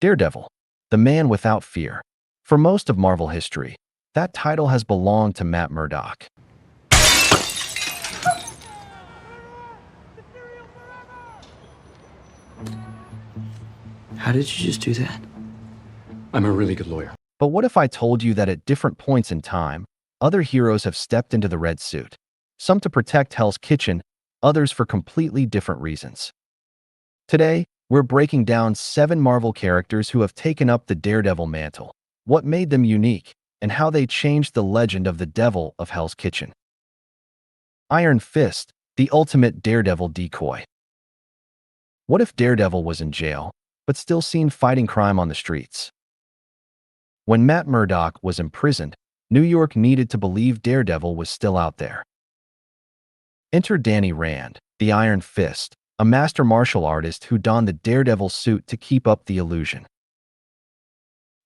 Daredevil, the man without fear. For most of Marvel history, that title has belonged to Matt Murdock. How did you just do that? I'm a really good lawyer. But what if I told you that at different points in time, other heroes have stepped into the red suit? Some to protect Hell's Kitchen, others for completely different reasons. Today, we're breaking down 7 Marvel characters who have taken up the Daredevil mantle, what made them unique, and how they changed the legend of the Devil of Hell's Kitchen. Iron Fist, the ultimate Daredevil decoy. What if Daredevil was in jail, but still seen fighting crime on the streets? When Matt Murdock was imprisoned, New York needed to believe Daredevil was still out there. Enter Danny Rand, the Iron Fist, a master martial artist who donned the Daredevil suit to keep up the illusion.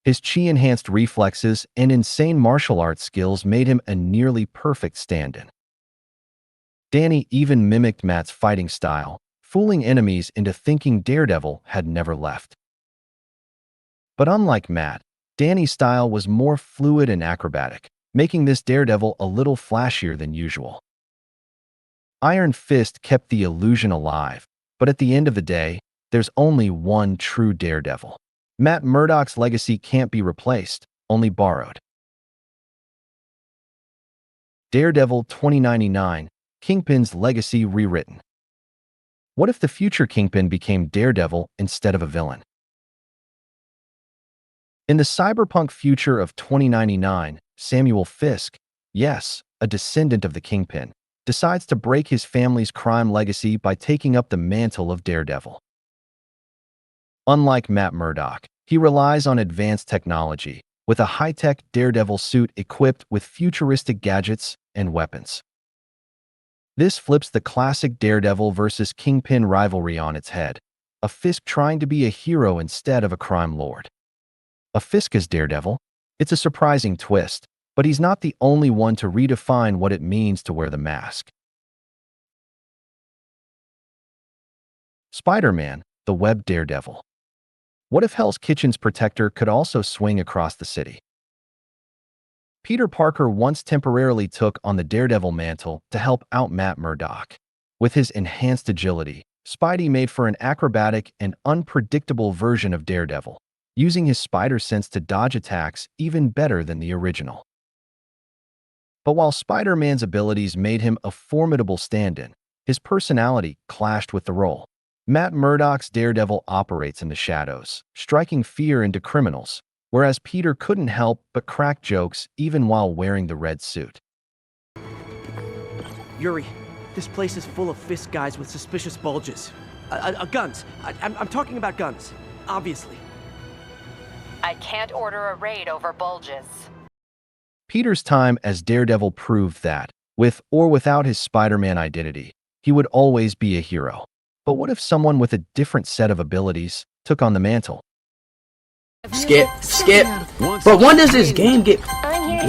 His chi-enhanced reflexes and insane martial arts skills made him a nearly perfect stand-in. Danny even mimicked Matt's fighting style, fooling enemies into thinking Daredevil had never left. But unlike Matt, Danny's style was more fluid and acrobatic, making this Daredevil a little flashier than usual. Iron Fist kept the illusion alive, but at the end of the day, there's only one true Daredevil. Matt Murdock's legacy can't be replaced, only borrowed. Daredevil 2099, Kingpin's legacy rewritten. What if the future Kingpin became Daredevil instead of a villain? In the cyberpunk future of 2099, Samuel Fisk, yes, a descendant of the Kingpin, decides to break his family's crime legacy by taking up the mantle of Daredevil. Unlike Matt Murdock, he relies on advanced technology, with a high-tech Daredevil suit equipped with futuristic gadgets and weapons. This flips the classic Daredevil versus Kingpin rivalry on its head, a Fisk trying to be a hero instead of a crime lord. A Fisk as Daredevil? It's a surprising twist, but he's not the only one to redefine what it means to wear the mask. Spider-Man, the Web Daredevil. What if Hell's Kitchen's protector could also swing across the city? Peter Parker once temporarily took on the Daredevil mantle to help out Matt Murdock. With his enhanced agility, Spidey made for an acrobatic and unpredictable version of Daredevil, using his spider sense to dodge attacks even better than the original. But while Spider-Man's abilities made him a formidable stand-in, his personality clashed with the role. Matt Murdock's Daredevil operates in the shadows, striking fear into criminals, whereas Peter couldn't help but crack jokes even while wearing the red suit. Yuri, this place is full of Fisk guys with suspicious bulges. Guns. I'm talking about guns, obviously. I can't order a raid over bulges. Peter's time as Daredevil proved that, with or without his Spider-Man identity, he would always be a hero. But what if someone with a different set of abilities took on the mantle? Skip. But when does this game get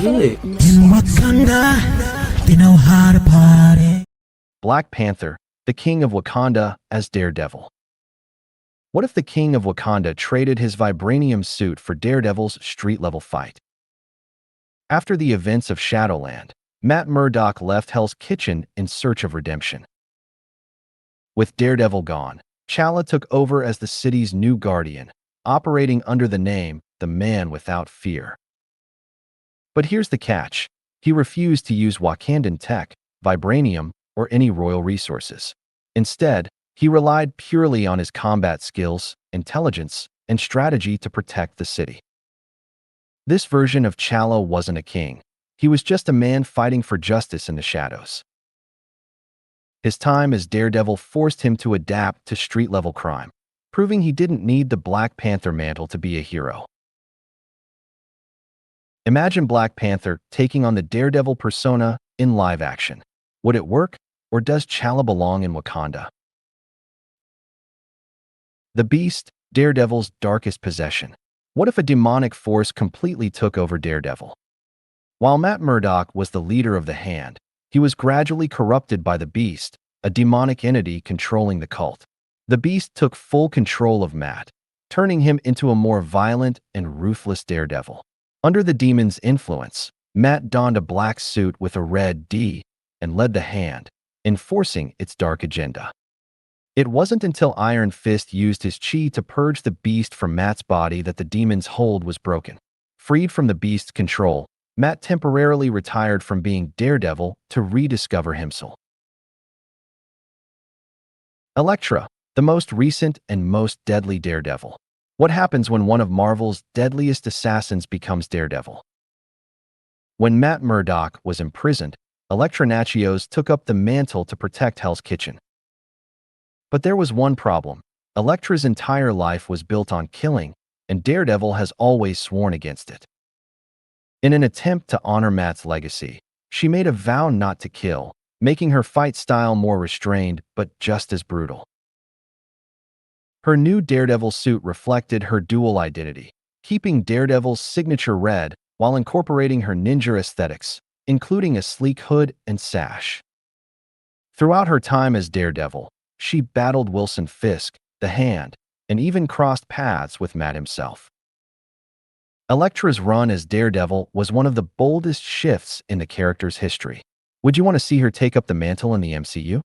good? In Wakanda, they know how to party. Black Panther, the King of Wakanda as Daredevil. What if the King of Wakanda traded his vibranium suit for Daredevil's street-level fight? After the events of Shadowland, Matt Murdock left Hell's Kitchen in search of redemption. With Daredevil gone, T'Challa took over as the city's new guardian, operating under the name the Man Without Fear. But here's the catch. He refused to use Wakandan tech, vibranium, or any royal resources. Instead, he relied purely on his combat skills, intelligence, and strategy to protect the city. This version of T'Challa wasn't a king. He was just a man fighting for justice in the shadows. His time as Daredevil forced him to adapt to street-level crime, proving he didn't need the Black Panther mantle to be a hero. Imagine Black Panther taking on the Daredevil persona in live action. Would it work, or does T'Challa belong in Wakanda? The Beast, Daredevil's darkest possession. What if a demonic force completely took over Daredevil? While Matt Murdock was the leader of the Hand, he was gradually corrupted by the Beast, a demonic entity controlling the cult. The Beast took full control of Matt, turning him into a more violent and ruthless Daredevil. Under the demon's influence, Matt donned a black suit with a red D and led the Hand, enforcing its dark agenda. It wasn't until Iron Fist used his chi to purge the beast from Matt's body that the demon's hold was broken. Freed from the beast's control, Matt temporarily retired from being Daredevil to rediscover himself. Elektra, the most recent and most deadly Daredevil. What happens when one of Marvel's deadliest assassins becomes Daredevil? When Matt Murdock was imprisoned, Elektra Natchios took up the mantle to protect Hell's Kitchen. But there was one problem. Elektra's entire life was built on killing, and Daredevil has always sworn against it. In an attempt to honor Matt's legacy, she made a vow not to kill, making her fight style more restrained but just as brutal. Her new Daredevil suit reflected her dual identity, keeping Daredevil's signature red while incorporating her ninja aesthetics, including a sleek hood and sash. Throughout her time as Daredevil, she battled Wilson Fisk, the Hand, and even crossed paths with Matt himself. Elektra's run as Daredevil was one of the boldest shifts in the character's history. Would you want to see her take up the mantle in the MCU?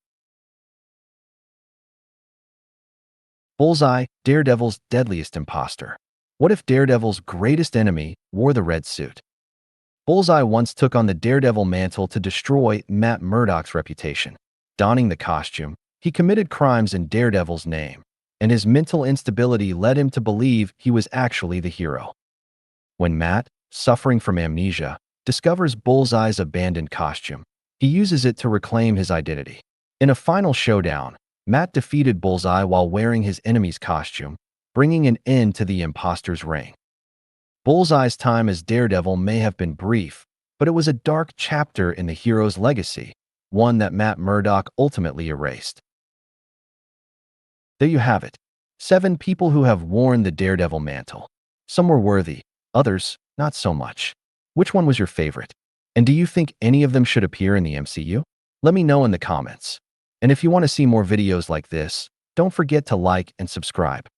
Bullseye, Daredevil's deadliest imposter. What if Daredevil's greatest enemy wore the red suit? Bullseye once took on the Daredevil mantle to destroy Matt Murdock's reputation. Donning the costume, he committed crimes in Daredevil's name, and his mental instability led him to believe he was actually the hero. When Matt, suffering from amnesia, discovers Bullseye's abandoned costume, he uses it to reclaim his identity. In a final showdown, Matt defeated Bullseye while wearing his enemy's costume, bringing an end to the imposter's reign. Bullseye's time as Daredevil may have been brief, but it was a dark chapter in the hero's legacy, one that Matt Murdock ultimately erased. There you have it. 7 people who have worn the Daredevil mantle. Some were worthy, others not so much. Which one was your favorite? And do you think any of them should appear in the MCU? Let me know in the comments. And if you want to see more videos like this, don't forget to like and subscribe.